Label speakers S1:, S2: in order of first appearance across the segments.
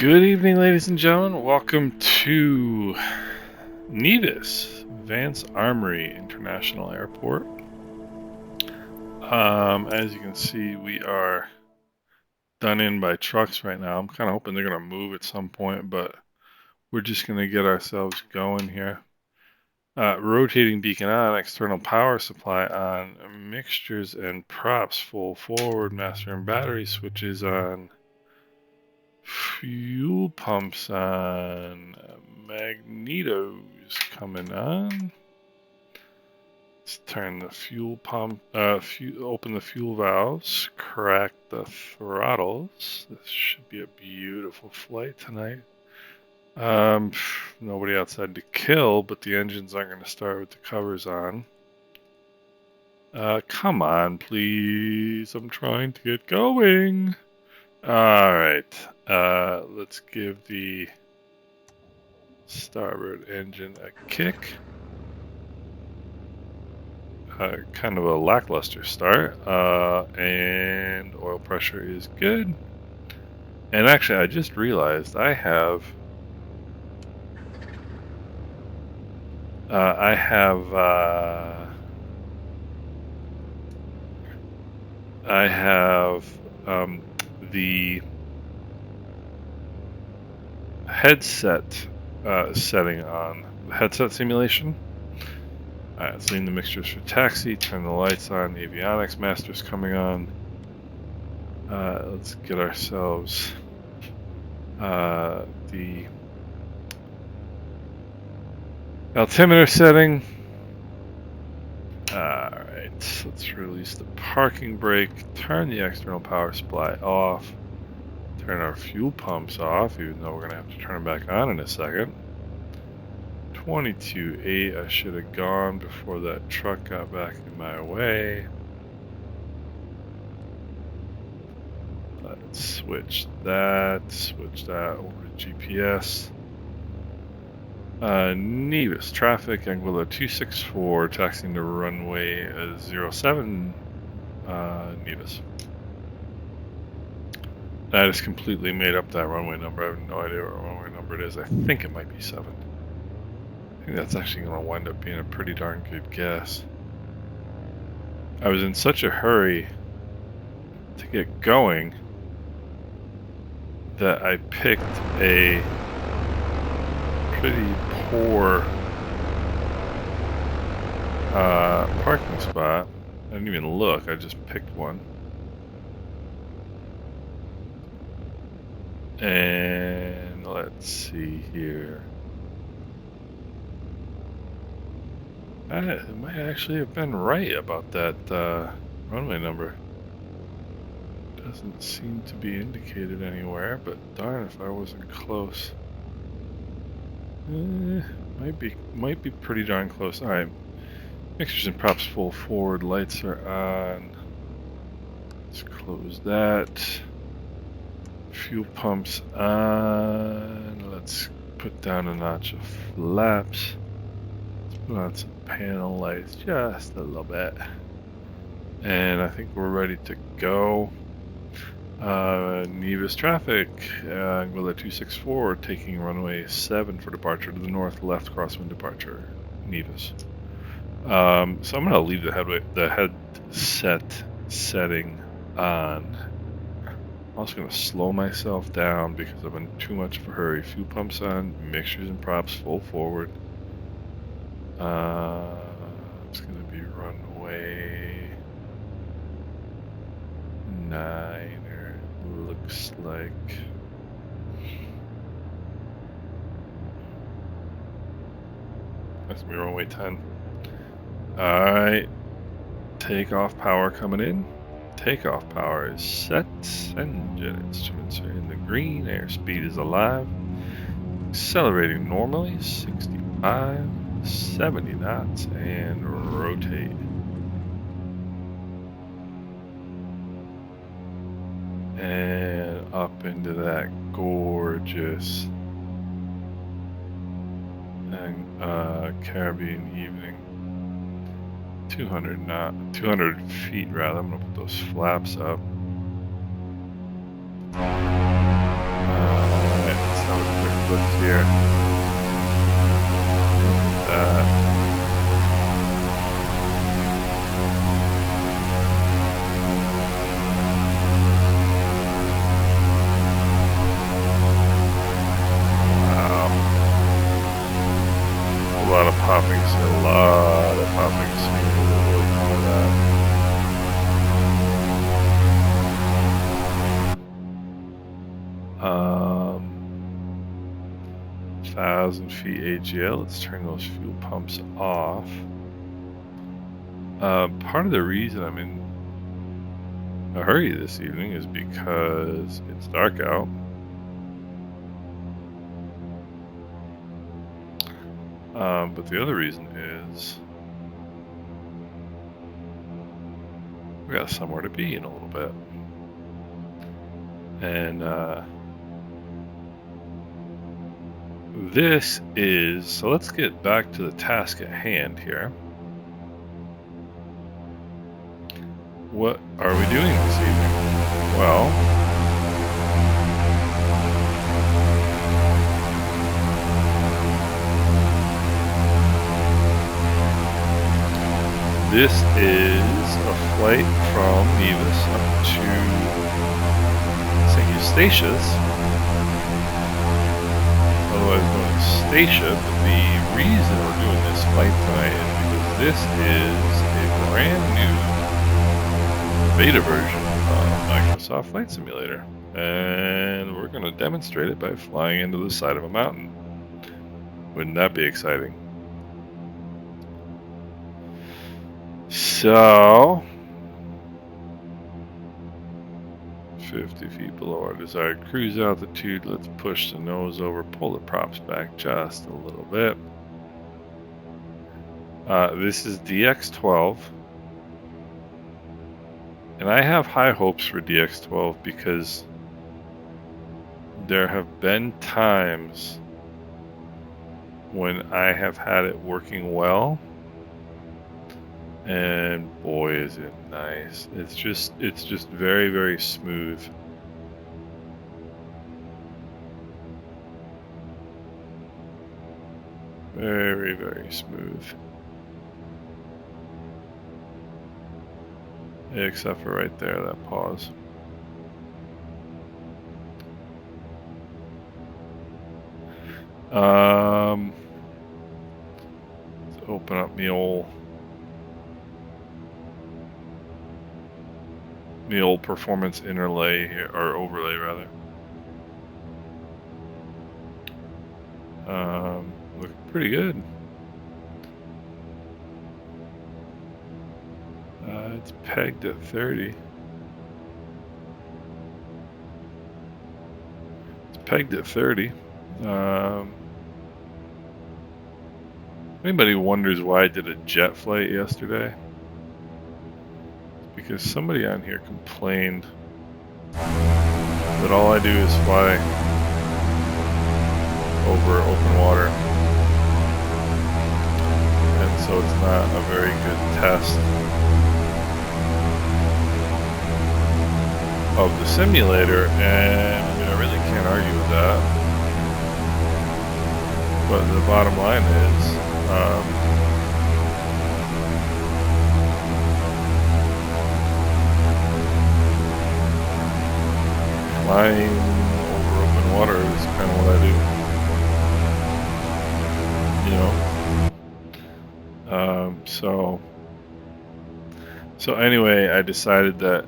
S1: Good evening, ladies and gentlemen. Welcome to Nevis, Vance Armory International Airport. As you can see, we are done in by trucks right now. I'm kind of hoping they're going to move at some point, but we're just going to get ourselves going here. Rotating beacon on, external power supply on, mixtures and props full forward, master and battery switches on. Fuel pumps on, magnetos coming on. Let's turn the fuel pump, open the fuel valves, crack the throttles. This should be a beautiful flight tonight. Nobody outside to kill, but the engines aren't going to start with the covers on. Come on, please. I'm trying to get going. Alright, let's give the starboard engine a kick. Kind of a lackluster start, and oil pressure is good. And actually, I just realized I have the headset setting on, the headset simulation. Alright, let's lean the mixtures for taxi, turn the lights on, avionics master's coming on. Let's get ourselves the altimeter setting. Alright, let's release the parking brake, turn the external power supply off, turn our fuel pumps off, even though we're going to have to turn them back on in a second. 22.8, I should have gone before that truck got back in my way. Let's switch that over to GPS. Nevis traffic, Anguilla 264, taxiing to runway 07, Nevis. I just completely made up that runway number. I have no idea what runway number it is. I think it might be 7. I think that's actually going to wind up being a pretty darn good guess. I was in such a hurry to get going that I picked a pretty poor parking spot. I didn't even look, I just picked one. And let's see here. I might actually have been right about that runway number. Doesn't seem to be indicated anywhere, but darn if I wasn't close. Might be pretty darn close. Alright. Mixtures and props full forward, lights are on. Let's close that. Fuel pumps on. Let's put down a notch of flaps. Let's put on some panel lights just a little bit. And I think we're ready to go. Nevis traffic, Anguilla 264, taking runway 7 for departure to the north, left crosswind departure, Nevis. So I'm going to leave the headset setting on. I'm also going to slow myself down because I'm in too much of a hurry. Fuel pumps on, mixtures and props full forward. It's going to be runway 9. Looks like that's gonna be runway 10. Alright, takeoff power coming in. Takeoff power is set. Engine instruments are in the green. Airspeed is alive. Accelerating normally, 65, 70 knots, and rotate. And up into that gorgeous Caribbean evening. 200 feet rather. I'm gonna put those flaps up. looks here. Wow. A lot of popping, a lot of popping scenery. 1,000 feet AGL. Let's turn those fuel pumps off. Part of the reason I'm in a hurry this evening is because it's dark out. But the other reason is we got somewhere to be in a little bit. And this is, so let's get back to the task at hand here. What are we doing this evening? Well, this is a flight from Nevis up to Eustatius, otherwise known as Statia. But the reason we're doing this flight tonight is because this is a brand new beta version of Microsoft Flight Simulator, and we're going to demonstrate it by flying into the side of a mountain. Wouldn't that be exciting? So, 50 feet below our desired cruise altitude. Let's push the nose over, pull the props back just a little bit. This is DX12. And I have high hopes for DX12 because there have been times when I have had it working well. And boy, is it nice. It's just very, very smooth. Very, very smooth. Except for right there, that pause. Let's open up the old performance interlay here, or overlay rather. Looking pretty good. It's pegged at 30. It's pegged at 30. Anybody wonders why I did a jet flight yesterday? Because somebody on here complained that all I do is fly over open water, and so it's not a very good test of the simulator. And I mean, I really can't argue with that, but the bottom line is flying over open water is kind of what I do, so anyway, I decided that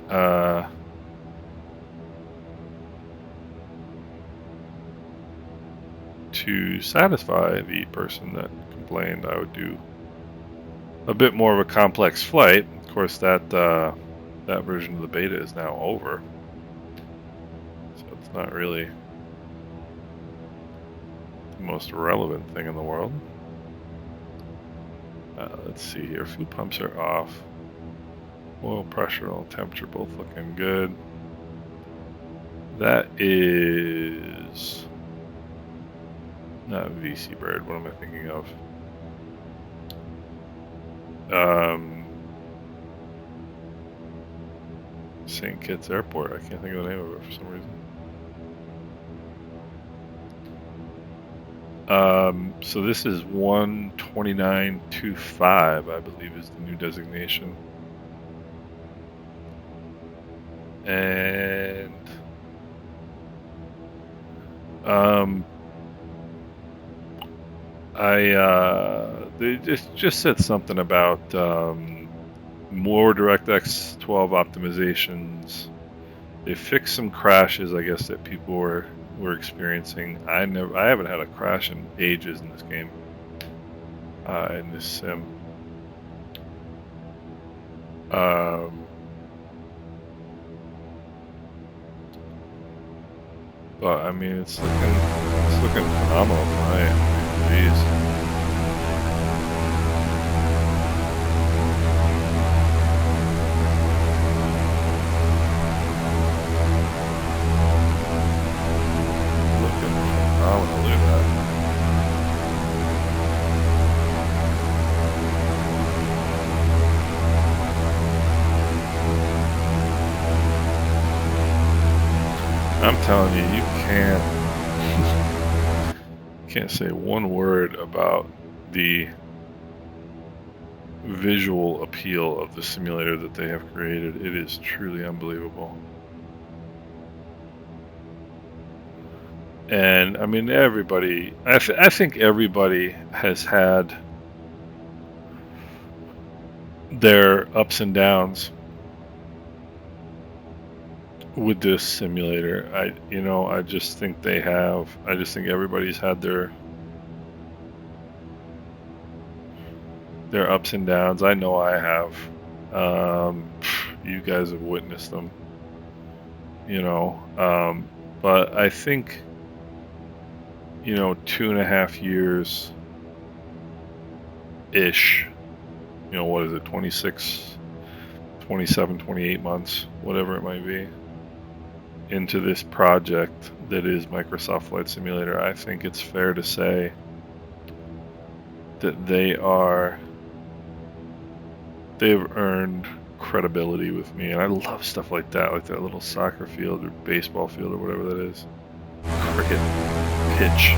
S1: to satisfy the person that complained, I would do a bit more of a complex flight. Of course, that version of the beta is now over, so it's not really the most relevant thing in the world. Let's see here. Fuel pumps are off. Oil pressure, oil temperature, both looking good. That is not VC Bird. What am I thinking of? St. Kitts Airport. I can't think of the name of it for some reason. So this is 12925, I believe, is the new designation. And they just said something about more DirectX 12 optimizations. They fixed some crashes, I guess, that people were experiencing. I haven't had a crash in ages in this game, in this sim. But I mean, it's looking phenomenal tonight. Jeez. Looking phenomenal. Look at that. I'm telling you, you can't say one word about the visual appeal of the simulator that they have created. It is truly unbelievable. And I mean, everybody, I think everybody has had their ups and downs with this simulator. I just think they have. I just think everybody's had their ups and downs. I know I have. You guys have witnessed them. But I think, 2.5 years ish. What is it? 26, 27, 28 months, whatever it might be, into this project that is Microsoft Flight Simulator. I think it's fair to say that they've earned credibility with me, and I love stuff like that little soccer field or baseball field or whatever that is. Cricket pitch.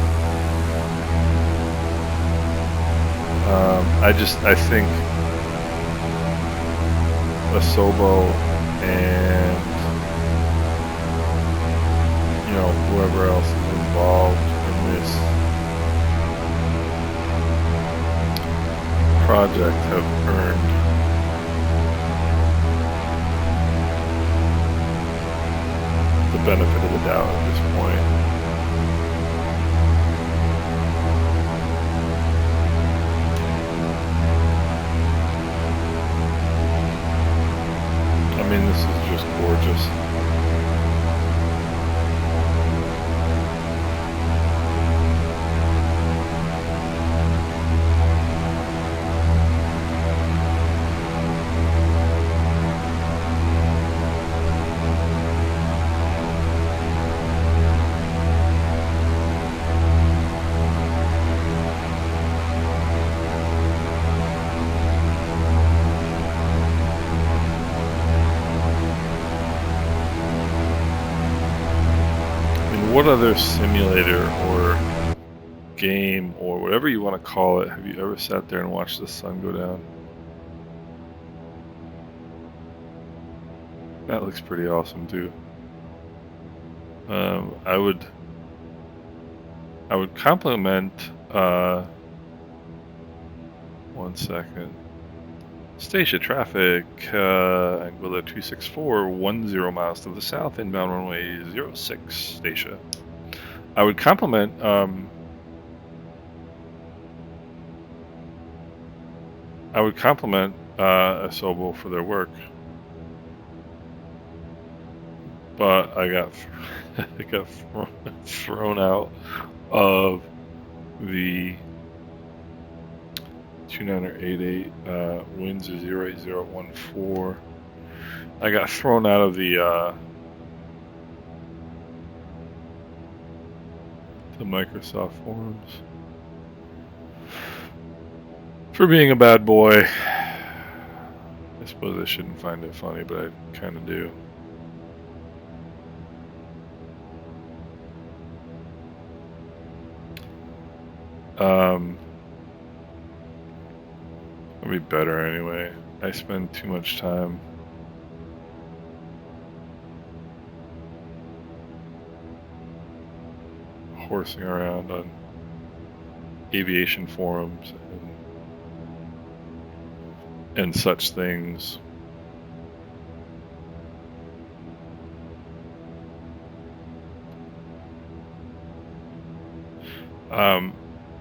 S1: I think Asobo and whoever else is involved in this project have earned the benefit of the doubt at this point. I mean, this is just gorgeous. What other simulator or game or whatever you want to call it have you ever sat there and watched the sun go down? That looks pretty awesome too. I would compliment. 1 second. Statia traffic, Anguilla 264, 10 miles to the south, inbound runway 06, Statia. I would compliment Asobo for their work, but I got thrown out of the 2988, winds are 08014. I got thrown out of the Microsoft forums for being a bad boy. I suppose I shouldn't find it funny, but I kind of do. It'll be better anyway. I spend too much time horsing around on aviation forums and such things.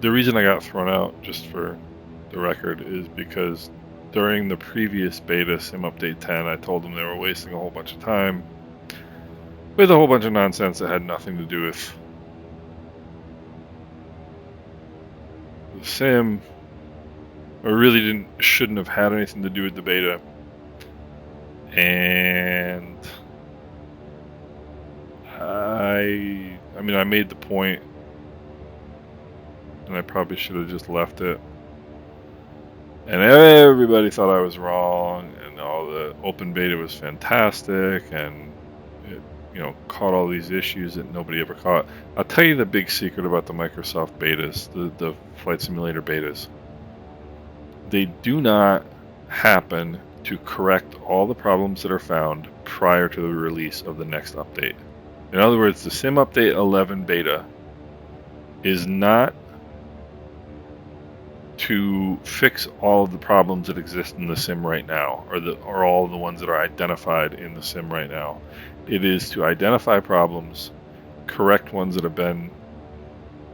S1: The reason I got thrown out, just for the record, is because during the previous beta Sim Update 10, I told them they were wasting a whole bunch of time with a whole bunch of nonsense that had nothing to do with the sim, or really shouldn't have had anything to do with the beta. And I mean, I made the point, and I probably should have just left it. And everybody thought I was wrong, and all the open beta was fantastic, and it, caught all these issues that nobody ever caught. I'll tell you the big secret about the Microsoft betas, the flight simulator betas. They do not happen to correct all the problems that are found prior to the release of the next update. In other words, the Sim Update 11 beta is not to fix all of the problems that exist in the sim right now, or all of the ones that are identified in the sim right now. It is to identify problems, correct ones that have been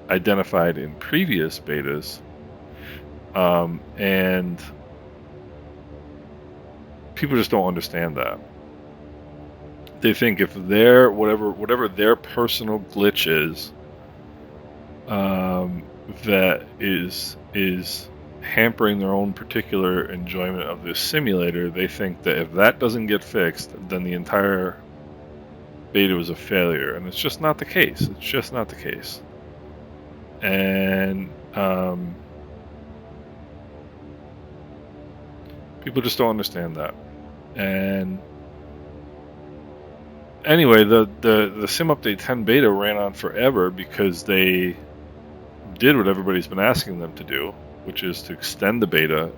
S1: identified in previous betas, and people just don't understand that. They think if their whatever their personal glitch is, that is hampering their own particular enjoyment of this simulator, they think that if that doesn't get fixed, then the entire beta was a failure, and it's just not the case. It's just not the case. And people just don't understand that. And anyway, the Sim Update 10 beta ran on forever because they did what everybody's been asking them to do, which is to extend the beta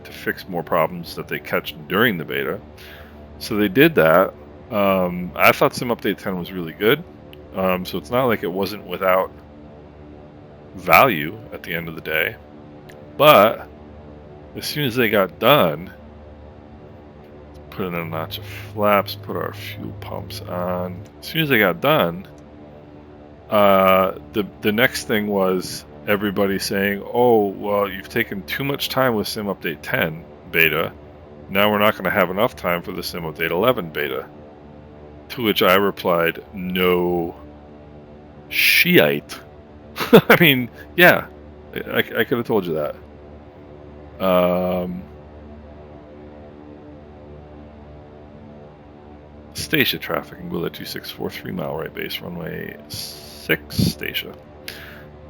S1: to fix more problems that they catch during the beta. So they did that. I thought Sim Update 10 was really good, so it's not like it wasn't without value at the end of the day. But as soon as they got done, put in a notch of flaps, put our fuel pumps on. As soon as they got done, the next thing was everybody saying, "Oh, well, you've taken too much time with Sim Update 10 beta. Now we're not going to have enough time for the Sim Update 11 beta." To which I replied, "No shite." I mean, yeah, I could have told you that. Statia traffic, Anguilla 2643 mile right base, runway 6 Statia.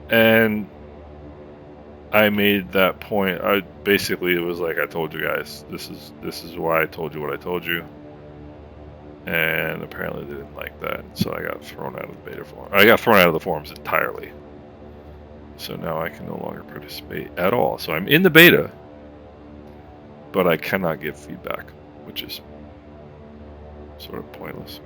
S1: And I made that point. Basically, it was like, I told you guys, this is why I told you what I told you. And apparently they didn't like that, so I got thrown out of the beta forum. I got thrown out of the forums entirely. So now I can no longer participate at all. So I'm in the beta, but I cannot give feedback, which is sort of pointless.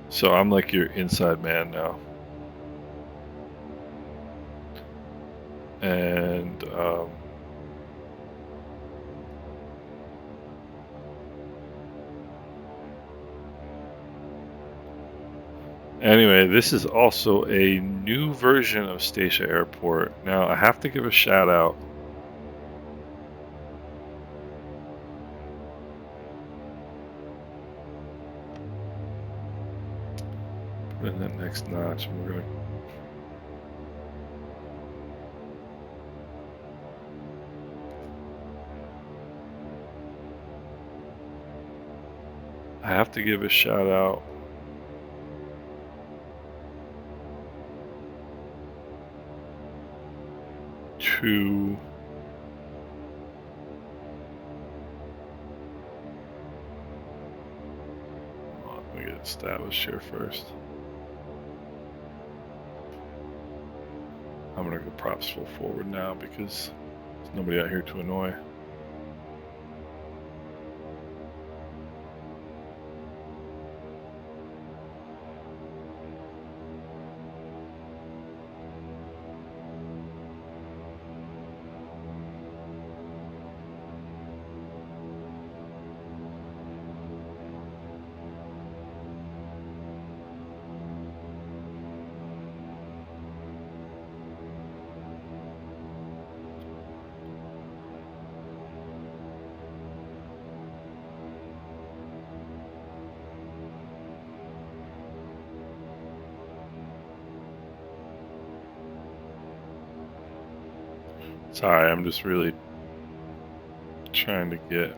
S1: So I'm like your inside man now. And anyway, this is also a new version of Statia Airport. Now, I have to give a shout out. Put in that next notch, and we're gonna. I have to give a shout out to let me get established here first. I'm gonna go props full forward now because there's nobody out here to annoy. Sorry, I'm just really trying to get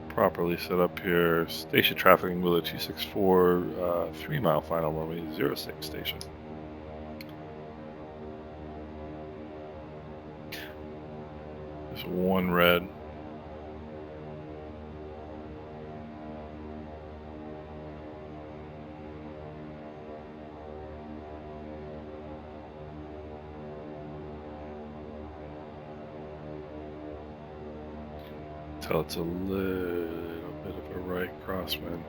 S1: properly set up here. Station trafficking with a 264, 3 mile final runway 06 station. There's one red. Tell it's a little bit of a right crosswind.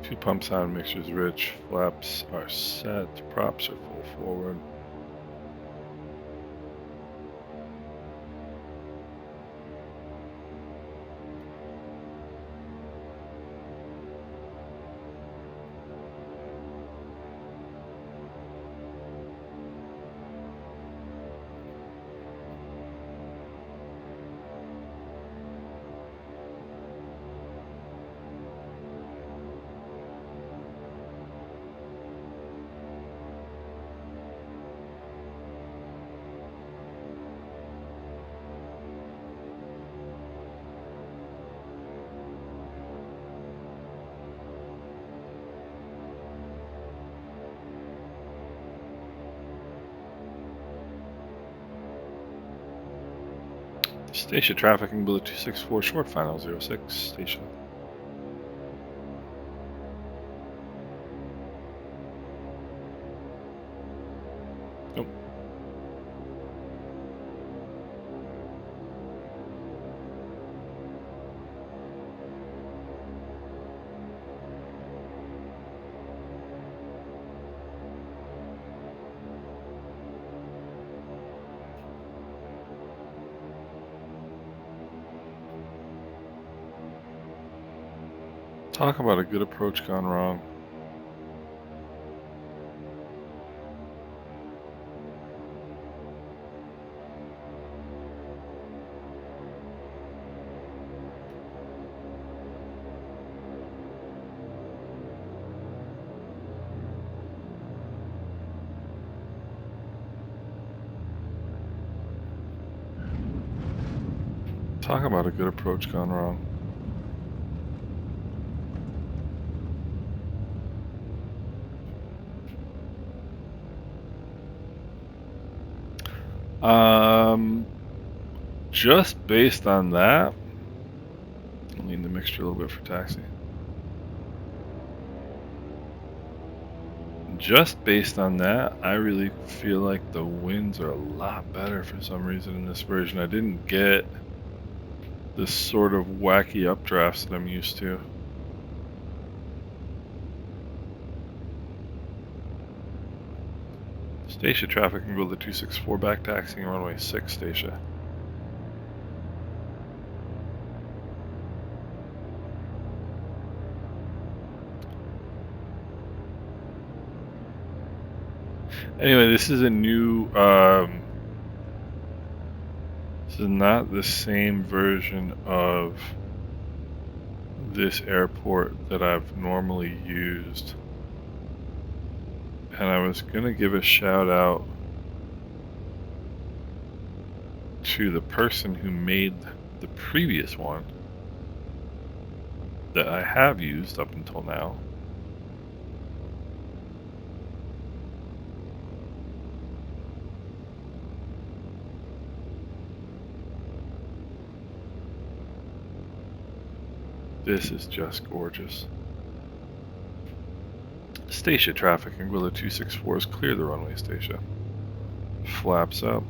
S1: 2 pump sound mixtures rich. Flaps are set. Props are full forward. Station trafficking below 264 short final 06 station. Nope. Talk about a good approach gone wrong. Talk about a good approach gone wrong. Just based on that, I'll lean the mixture a little bit for taxi. Just based on that, I really feel like the winds are a lot better for some reason in this version. I didn't get this sort of wacky updrafts that I'm used to. Station traffic can go to the 264 back taxiing runway 6 station. Anyway, this is a new, this is not the same version of this airport that I've normally used. And I was going to give a shout out to the person who made the previous one that I have used up until now. This is just gorgeous. Statia traffic, Anguilla 264 is clear the runway, Statia. Flaps up.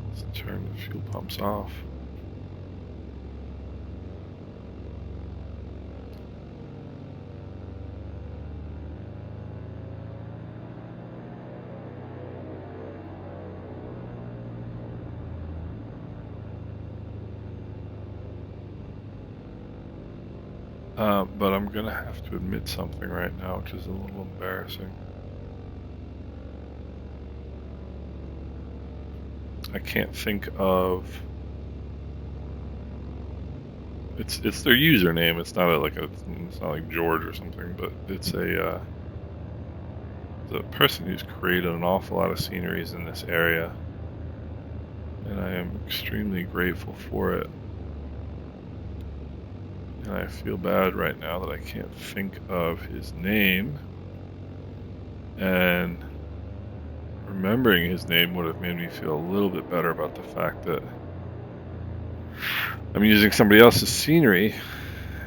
S1: Let's turn the fuel pumps off. But I'm gonna have to admit something right now, which is a little embarrassing. I can't think of. It's their username. It's not it's not like George or something, but it's the person who's created an awful lot of sceneries in this area, and I am extremely grateful for it. And I feel bad right now that I can't think of his name. And remembering his name would have made me feel a little bit better about the fact that I'm using somebody else's scenery.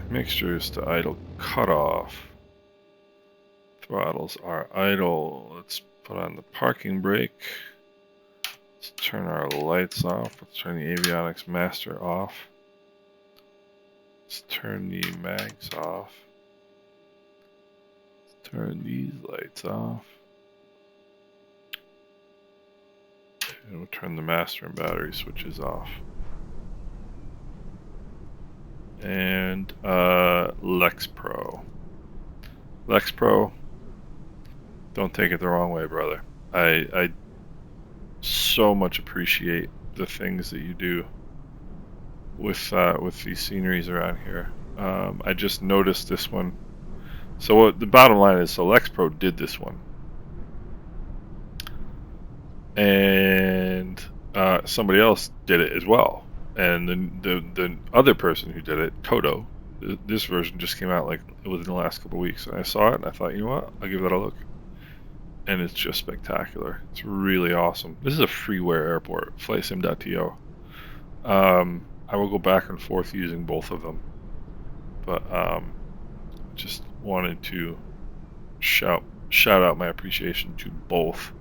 S1: Mixtures to idle cutoff. Throttles are idle. Let's put on the parking brake. Let's turn our lights off. Let's turn the avionics master off. Let's turn the mags off. Let's turn these lights off. And we'll turn the master and battery switches off. And Lex Pro. Lex Pro, don't take it the wrong way, brother. I so much appreciate the things that you do with these sceneries around here. I just noticed this one. So what the bottom line is, so Lex Pro did this one, and somebody else did it as well. And the other person who did it, Toto, this version just came out like within the last couple of weeks. And I saw it and I thought, you know what, I'll give that a look. And it's just spectacular. It's really awesome. This is a freeware airport, flightsim.to. I will go back and forth using both of them, but just wanted to shout out my appreciation to both.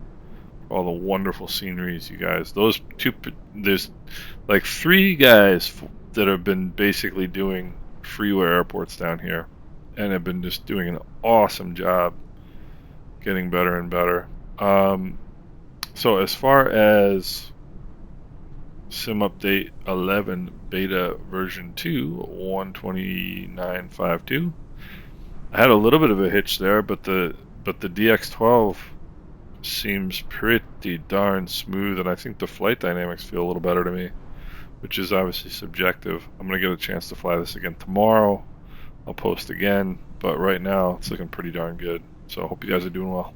S1: All the wonderful sceneries, you guys. Those two, there's like 3 guys that have been basically doing freeware airports down here, and have been just doing an awesome job, getting better and better. So as far as Sim Update 11 Beta version 2 129.52, I had a little bit of a hitch there, but the DX12 seems pretty darn smooth, and I think the flight dynamics feel a little better to me, which is obviously subjective. I'm gonna get a chance to fly this again tomorrow. I'll post again, but right now it's looking pretty darn good. So I hope you guys are doing well.